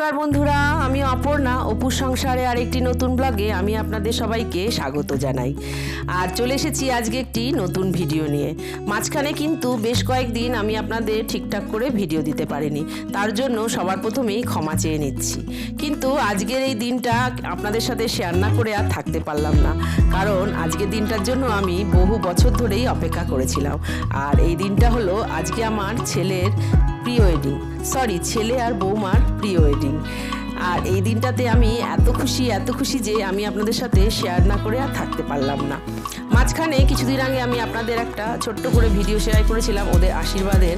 নমস্কার বন্ধুরা, আমি অপর্ণা। অপুর সংসারে আরেকটি নতুন ব্লগে আমি আপনাদের সবাইকে স্বাগত জানাই। আর চলে এসেছি আজকে একটি নতুন ভিডিও নিয়ে। মাঝখানে কিন্তু বেশ কয়েকদিন আমি আপনাদের ঠিকঠাক করে ভিডিও দিতে পারিনি, তার জন্য সবার প্রথমেই ক্ষমা চেয়ে নিচ্ছি। কিন্তু আজকের এই দিনটা আপনাদের সাথে শেয়ার না করে আর থাকতে পারলাম না, কারণ আজকের দিনটার জন্য আমি বহু বছর ধরেই অপেক্ষা করেছিলাম। আর এই দিনটা হলো আজকে আমার ছেলের প্রি ওয়েডিং, ছেলে আর বৌমার প্রি ওয়েডিং। আর এই দিনটাতে আমি এত খুশি যে আমি আপনাদের সাথে শেয়ার না করে আর থাকতে পারলাম না। মাঝখানে কিছুদিন আগে আমি আপনাদের একটা ছোট্ট করে ভিডিও শেয়ার করেছিলাম ওদের আশীর্বাদের,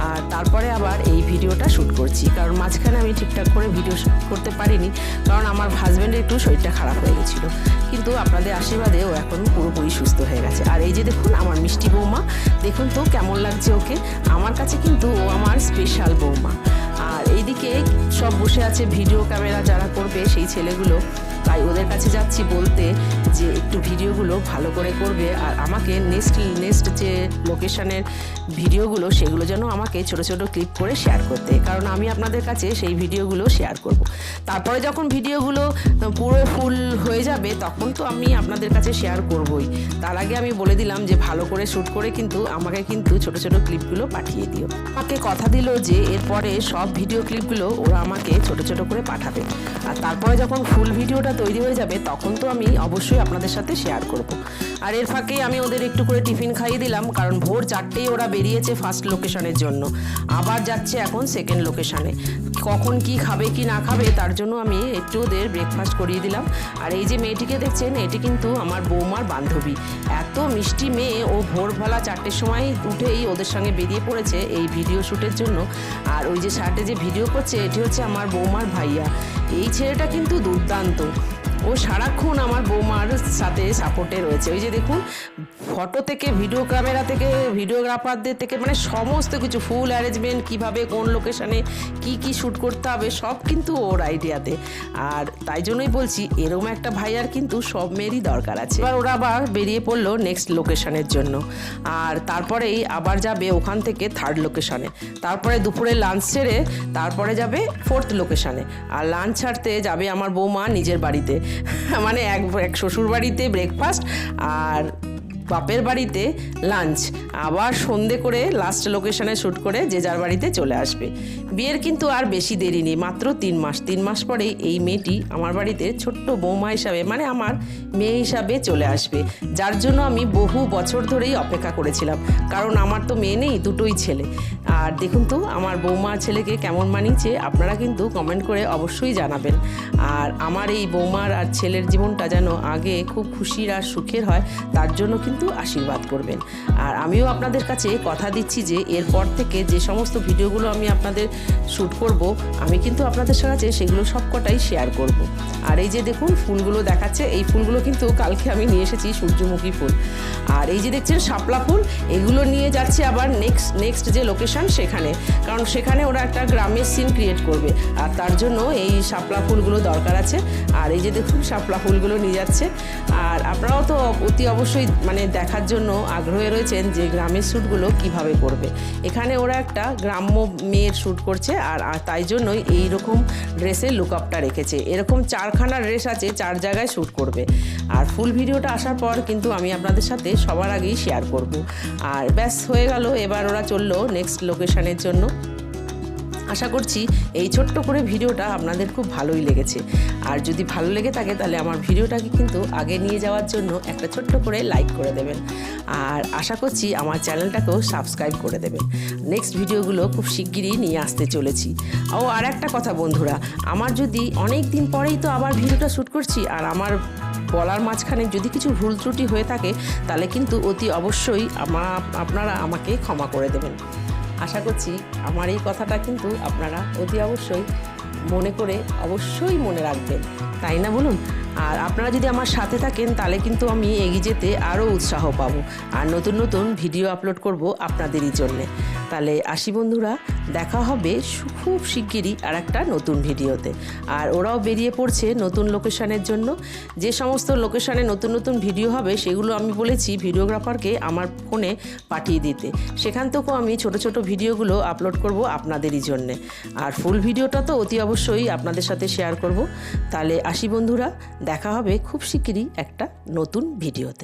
আর তারপরে আবার এই ভিডিওটা শ্যুট করছি, কারণ মাঝখানে আমি ঠিকঠাক করে ভিডিও করতে পারিনি, কারণ আমার হাজব্যান্ডের একটু শরীরটা খারাপ হয়ে গেছিলো। কিন্তু আপনাদের আশীর্বাদে ও এখন পুরোপুরি সুস্থ হয়ে গেছে। আর এই যে দেখুন আমার মিষ্টি বৌমা, দেখুন তো কেমন লাগছে ওকে। আমার কাছে কিন্তু ও আমার স্পেশাল বৌমা। আর এইদিকে সব বসে আছে ভিডিও ক্যামেরা যারা করবে সেই ছেলেগুলো, তাই ওদের কাছে যাচ্ছি বলতে যে একটু ভিডিওগুলো ভালো করে করবে, আর আমাকে নেক্সট যে লোকেশনের ভিডিওগুলো সেগুলো যেন আমাকে ছোট ক্লিপ করে শেয়ার করতে, কারণ আমি আপনাদের কাছে সেই ভিডিওগুলো শেয়ার করব। তারপরে যখন ভিডিওগুলো পুরো ফুল হয়ে যাবে তখন তো আমি আপনাদের কাছে শেয়ার করবই। তার আগে আমি বলে দিলাম যে ভালো করে শ্যুট করে কিন্তু আমাকে কিন্তু ছোট ক্লিপগুলো পাঠিয়ে দিও। আমাকে কথা দিল যে এরপরে সব ভিডিও ক্লিপগুলো ওরা আমাকে ছোট করে পাঠাবে, আর তারপরে যখন ফুল ভিডিওটা তৈরি হয়ে যাবে তখন তো আমি অবশ্যই আপনাদের সাথে শেয়ার করব। আর এর ফাঁকেই আমি ওদের একটু করে টিফিন খাইয়ে দিলাম, কারণ ভোর 4টেই ওরা বেরিয়েছে ফার্স্ট লোকেশনের জন্য, আবার যাচ্ছে এখন সেকেন্ড লোকেশনে। কখন কি খাবে কি না খাবে তার জন্য আমি একটু ওদের ব্রেকফাস্ট করিয়ে দিলাম। আর এই যে মেয়েটিকে দেখছেন, এটি কিন্তু আমার বৌমার বান্ধবী। এত মিষ্টি মেয়ে, ও ভোরবেলা 4টের সময় উঠেই ওদের সঙ্গে বেরিয়ে পড়েছে এই ভিডিও শ্যুটের জন্য। আর ওই যে শার্টে যে ভিডিও করছে এটি হচ্ছে আমার বৌমার ভাইয়া। এই ছেলেটা কিন্তু দুর্দান্ত, ও সারাক্ষণ আমার বৌমার সাথে সাপোর্টে রয়েছে। ওই যে দেখুন, ফটো থেকে ভিডিও ক্যামেরা থেকে ভিডিওগ্রাফারদের থেকে মানে সমস্ত কিছু ফুল অ্যারেঞ্জমেন্ট, কিভাবে কোন লোকেশানে কি শ্যুট করতে হবে সব কিন্তু ওর আইডিয়াতে। আর তাই জন্যই বলছি এরকম একটা ভাইয়ার কিন্তু সব মেয়েরই দরকার আছে। এবার ওরা আবার বেরিয়ে পড়লো নেক্সট লোকেশনের জন্য, আর তারপরেই আবার যাবে ওখান থেকে থার্ড লোকেশনে। তারপরে দুপুরে লাঞ্চ সেরে তারপরে যাবে ফোর্থ লোকেশনে। আর লাঞ্চ ছাড়তে যাবে আমার বৌমা নিজের বাড়িতে, মানে এক শ্বশুর বাড়িতে ব্রেকফাস্ট আর বাপের বাড়িতে লাঞ্চ, আবার সন্ধে করে লাস্ট লোকেশনে শ্যুট করে যে যার বাড়িতে চলে আসবে। বিয়ের কিন্তু আর বেশি দেরি নেই, মাত্র 3 মাস পরেই এই মেয়েটি আমার বাড়িতে ছোট্ট বৌমা হিসাবে মানে আমার মেয়ে হিসাবে চলে আসবে, যার জন্য আমি বহু বছর ধরেই অপেক্ষা করেছিলাম, কারণ আমার তো মেয়ে নেই, দুটোই ছেলে। আর দেখুন তো আমার বৌমা ছেলেকে কেমন মানিয়েছে আপনারা কিন্তু কমেন্ট করে অবশ্যই জানাবেন। আর আমার এই বৌমার আর ছেলের জীবনটা যেন আগে খুব খুশির আর সুখের হয়, তার জন্য কিন্তু আশীর্বাদ করবেন। আর আমিও আপনাদের কাছে কথা দিচ্ছি যে এরপর থেকে যে সমস্ত ভিডিওগুলো আমি আপনাদের শ্যুট করব আমি কিন্তু আপনাদের কাছে সেগুলো সবকটাই শেয়ার করব। আর এই যে দেখুন ফুলগুলো দেখাচ্ছে, এই ফুলগুলো কিন্তু কালকে আমি নিয়ে এসেছি সূর্যমুখী ফুল। আর এই যে দেখছেন শাপলা ফুল, এগুলো নিয়ে যাচ্ছে আবার নেক্সট যে লোকেশন সেখানে, কারণ সেখানে ওরা একটা গ্রামের সিন ক্রিয়েট করবে, আর তার জন্য এই শাপলা ফুলগুলো দরকার আছে। আর এই যে দেখুন শাপলা ফুলগুলো নিয়ে যাচ্ছে। আর আপনারাও তো অতি অবশ্যই মানে দেখার জন্য আগ্রহে রয়েছেন যে গ্রামের শ্যুটগুলো কিভাবে করবে। এখানে ওরা একটা গ্রাম্য মেয়ের শ্যুট করছে, আর তাই জন্যই এইরকম ড্রেসের লুকআপটা রেখেছে। এরকম 4খানা ড্রেস আছে, 4 জায়গায় শ্যুট করবে। আর ফুল ভিডিওটা আসার পর কিন্তু আমি আপনাদের সাথে সবার আগেই শেয়ার করব। আর ব্যাস হয়ে গেল, এবার ওরা চললো নেক্সট লোকেশনের জন্য। আশা করছি এই ছোট্ট করে ভিডিওটা আপনাদের খুব ভালোই লেগেছে। আর যদি ভালো লেগে থাকে তাহলে আমার ভিডিওটাকে কিন্তু আগে নিয়ে যাওয়ার জন্য একটা ছোট্ট করে লাইক করে দেবেন, আর আশা করছি আমার চ্যানেলটাকেও সাবস্ক্রাইব করে দেবেন। নেক্সট ভিডিওগুলো খুব শিগগিরই নিয়ে আসতে চলেছি। আর একটা কথা বন্ধুরা, আমার যদি অনেক দিন পরেই তো আবার ভিডিওটা শ্যুট করছি, আর আমার বলার মাঝখানে যদি কিছু ভুল ত্রুটি হয়ে থাকে তাহলে কিন্তু অতি অবশ্যই আপনারা আমাকে ক্ষমা করে দেবেন। আশা করছি আমার এই কথাটা কিন্তু আপনারা অতি অবশ্যই মনে করে অবশ্যই মনে রাখবেন, তাই না বলুন? আর আপনারা যদি আমার সাথে থাকেন তাহলে কিন্তু আমি এগিয়ে যেতে আরও উৎসাহ পাবো, আর নতুন ভিডিও আপলোড করব আপনাদেরই জন্যে। তাহলে আসি বন্ধুরা, দেখা হবে খুব শিগগিরই আর একটা নতুন ভিডিওতে। আর ওরাও বেরিয়ে পড়ছে নতুন লোকেশনের জন্য। যে সমস্ত লোকেশনে নতুন নতুন ভিডিও হবে সেগুলো আমি বলেছি ভিডিওগ্রাফারকে আমার ফোনে পাঠিয়ে দিতে। সেখান থেকেও আমি ছোট ছোট ভিডিওগুলো আপলোড করব আপনাদেরই জন্যে। আর ফুল ভিডিওটা তো অতি অবশ্যই আপনাদের সাথে শেয়ার করব। তাহলে আসি বন্ধুরা, দেখা হবে খুব শিগগিরই একটা নতুন ভিডিওতে।